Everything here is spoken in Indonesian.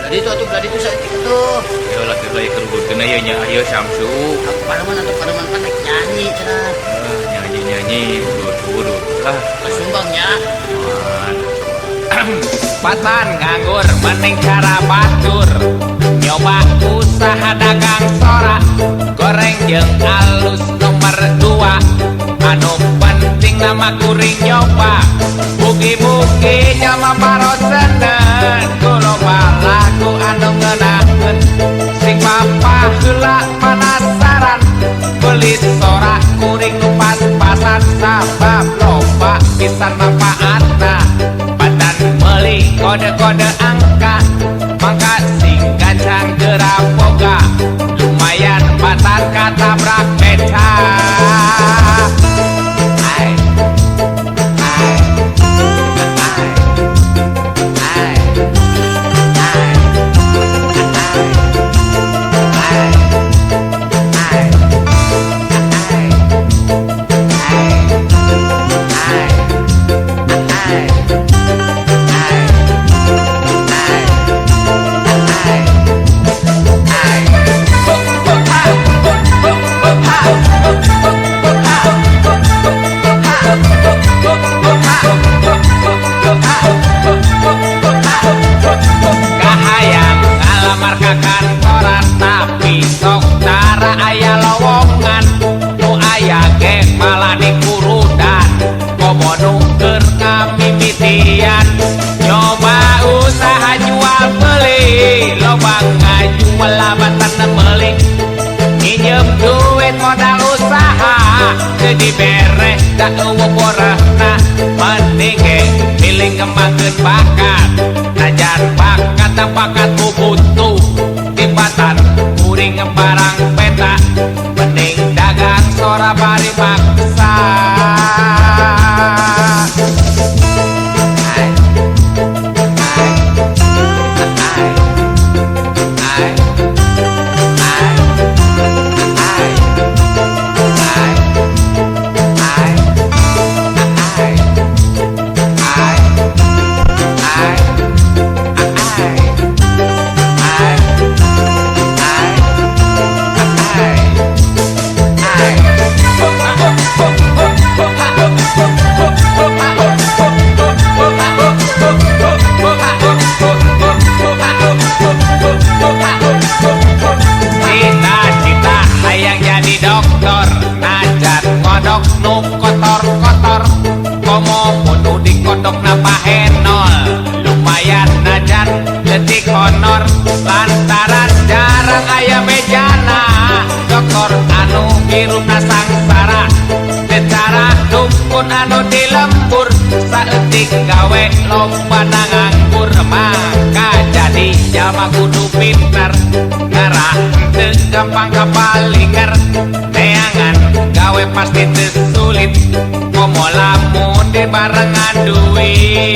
Gladi itu saya tuh. Ya lagi kayak kerugutkeun aya nya ieu Samsu. Aku pareman kan nyanyi cenah. Nyanyi urut lah Sumbangnya. Patan nganggur mending cara batur, nyoba usaha dagang sora, goreng jeung alus nomor 2. Anu penting nama kuring nyoba, bugi-bugi nyama parosenen, kuloba lagu anu ngeunaheun, sing papa heula penasaran, beli sora kuring nu pas-pasan sabab loba pisan manfaatna. Beli kode-kode angka, mangka sing gacang geura boga, lumayan batar katabrak beca. Kahayang ngalamar ka kantoran, tapi sok tara aya lowongan, nu aya ge malah dikurudan, komo nuker ngamimitian. Nyoba usaha jual beli, loba ngajual labatan meuli, minjem duit modal usaha, jadi beres da eueuh borehna, mending ge pilih ngembangkeun bakat, najan bakat butuh tibatan kuring barang peta, mending dagang sora bari maksa. Cita-cita hayang jadi dokter, najan ngodok nu kotor-kotor, komo kudu dikodok na pahenol, lumayan najan letik honor, lantaran jarang aya bejana, dokter anu hirupna sangsara, secara dukun anu dilembur, saeutik gawe lomba nganggur, maka jadi jalma kudu pinter, ngarah teu gampang kapalinger, neangan gawe pasti teu sulit, komo lamun dibarengan duit.